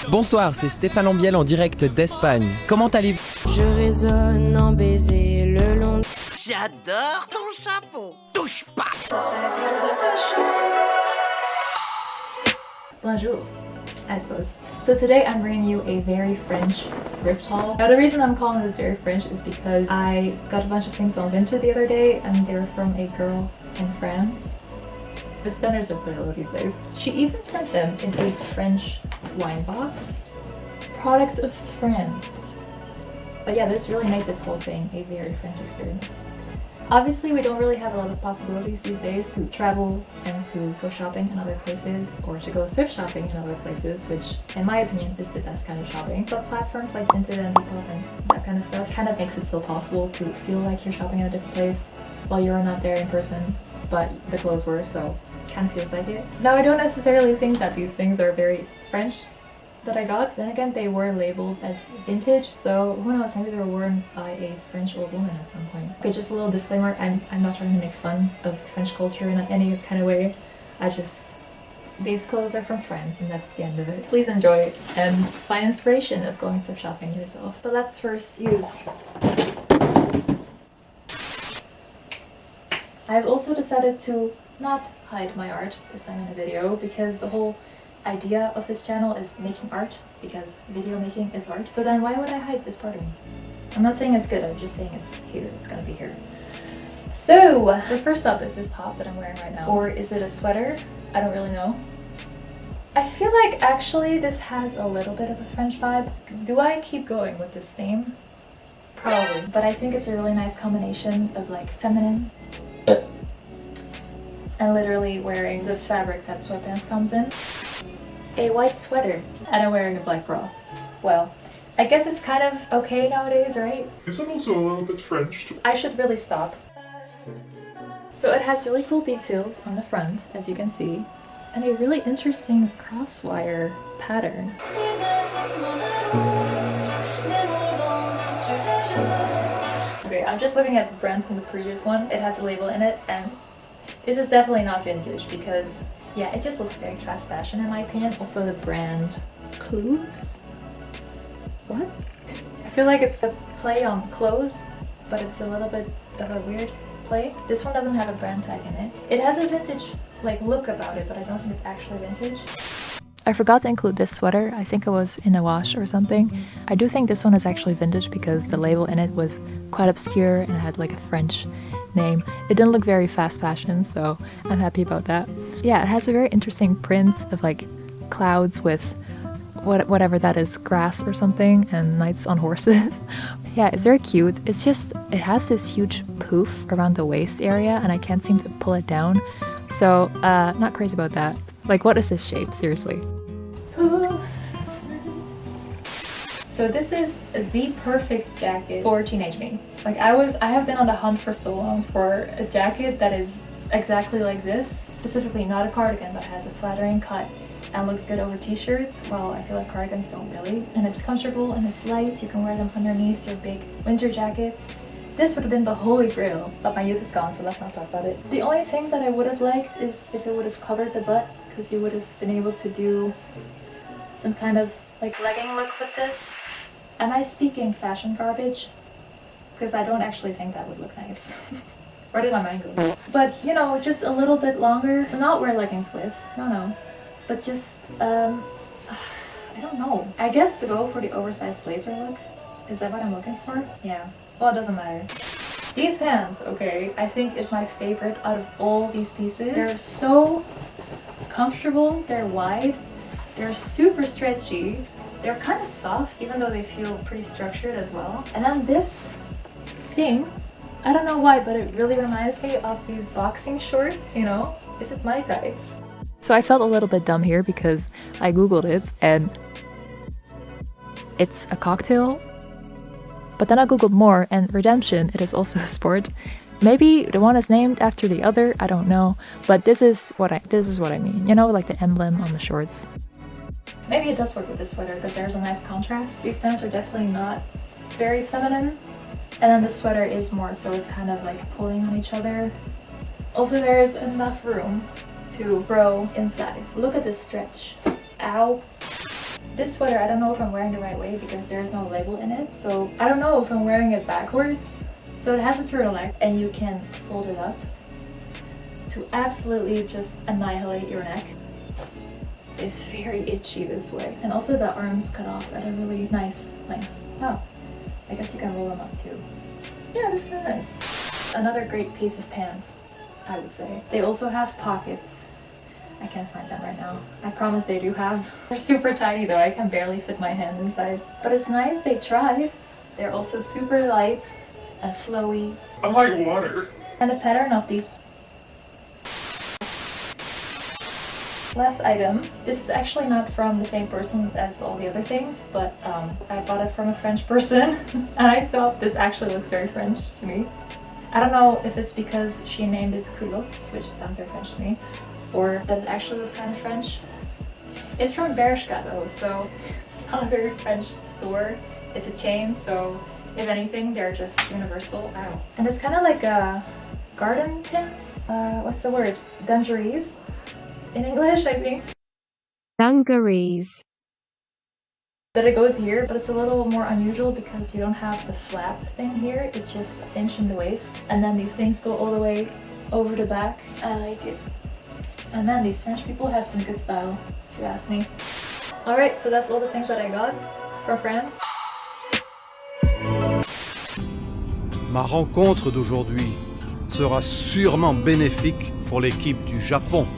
Bonsoir, c'est Stéphane Ambiel en direct d'Espagne. Comment allez-vous? Je résonne en baiser le long. J'adore ton chapeau. Touche pas. Bonjour, I suppose. So today I'm bringing you a very French thrift haul. Now the reason I'm calling this very French is because I got a bunch of things on Vinted the other day and they were from a girl in France. The standards are pretty low these days. She even sent them in a French wine box. Product of France. But yeah, this really made this whole thing a very French experience. Obviously, we don't really have a lot of possibilities these days to travel and to go shopping in other places or to go thrift shopping in other places, which in my opinion is the best kind of shopping. But platforms like Vinted and Piaf and that kind of stuff kind of makes it still possible to feel like you're shopping in a different place while you're not there in person, but the clothes were, so it kind of feels like it. Now, I don't necessarily think that these things are very French that I got. Then again, they were labeled as vintage, so who knows, maybe they were worn by a French old woman at some point. Okay, just a little disclaimer, I'm not trying to make fun of French culture in any kind of way. These clothes are from France and that's the end of it. Please enjoy it and find inspiration of going thrift shopping yourself. But let's first use. I've also decided to not hide my art this time in a video because the whole idea of this channel is making art, because video making is art. So then why would I hide this part of me? I'm not saying it's good, I'm just saying it's here, it's gonna be here. So first up is this top that I'm wearing right now. Or is it a sweater? I don't really know. I feel like actually this has a little bit of a French vibe. Do I keep going with this theme? Probably, but I think it's a really nice combination of like feminine and literally wearing the fabric that sweatpants comes in. A white sweater, and I'm wearing a black bra. Well, I guess it's kind of okay nowadays, right? Is it also a little bit French too? I should really stop. So it has really cool details on the front, as you can see, and a really interesting crosswire pattern. Okay, I'm just looking at the brand from the previous one. It has a label in it, and this is definitely not vintage because yeah, it just looks very fast fashion in my opinion. Also the brand Clothes? What? I feel like it's a play on clothes, but it's a little bit of a weird play. This one doesn't have a brand tag in it. It has a vintage like look about it, but I don't think it's actually vintage. I forgot to include this sweater. I think it was in a wash or something. I do think this one is actually vintage because the label in it was quite obscure and it had like a French name. It didn't look very fast fashion, so I'm happy about that. Yeah, it has a very interesting print of like clouds with whatever that is, grass or something, and knights on horses. Yeah, it's very cute. It's just, it has this huge poof around the waist area and I can't seem to pull it down. So, not crazy about that. Like, what is this shape? Seriously. Poof. So this is the perfect jacket for teenage me. Like I have been on the hunt for so long for a jacket that is exactly like this. Specifically not a cardigan, but has a flattering cut and looks good over t-shirts. Well, I feel like cardigans don't really. And it's comfortable and it's light. You can wear them underneath your big winter jackets. This would have been the holy grail, but my youth is gone, so let's not talk about it. The only thing that I would have liked is if it would have covered the butt, because you would have been able to do some kind of like legging look with this. Am I speaking fashion garbage? Because I don't actually think that would look nice. Where did my mind go? But, you know, just a little bit longer to not wear leggings with. No. But just, I don't know. I guess to go for the oversized blazer look. Is that what I'm looking for? Yeah. Well, it doesn't matter. These pants, okay, I think is my favorite out of all these pieces. They're so comfortable. They're wide. They're super stretchy. They're kind of soft, even though they feel pretty structured as well. And then this thing, I don't know why, but it really reminds me of these boxing shorts, you know? Is it my type? So I felt a little bit dumb here because I googled it and it's a cocktail. But then I googled more and redemption, it is also a sport. Maybe the one is named after the other, I don't know. But this is what I mean. You know, like the emblem on the shorts. Maybe it does work with this sweater because there's a nice contrast. These pants are definitely not very feminine. And then the sweater is more, so it's kind of like pulling on each other. Also, there's enough room to grow in size. Look at this stretch. Ow. This sweater, I don't know if I'm wearing the right way because there's no label in it, so I don't know if I'm wearing it backwards. So it has a turtleneck and you can fold it up to absolutely just annihilate your neck. It's very itchy this way. And also the arms cut off at a really nice length. Oh, I guess you can roll them up too. Yeah, that's kind of nice. Another great piece of pants, I would say. They also have pockets. I can't find them right now. I promise they do have. They're super tiny though, I can barely fit my hand inside. But it's nice, they tried. They're also super light and flowy. I like water. And the pattern of these. Last item. This is actually not from the same person as all the other things, but I bought it from a French person and I thought this actually looks very French to me. I don't know if it's because she named it culottes, which sounds very French to me, or that it actually looks kind of French. It's from Bershka though, so it's not a very French store. It's a chain, so if anything, they're just universal. Ow. And it's kind of like a garden pants. What's the word? Dungarees in English, I think. Dungarees. That it goes here, but it's a little more unusual because you don't have the flap thing here. It's just cinched in the waist, and then these things go all the way over the back. I like it. And man, these French people have some good style, if you ask me. Alright, so that's all the things that I got from France. Ma rencontre d'aujourd'hui sera sûrement bénéfique pour l'équipe du Japon.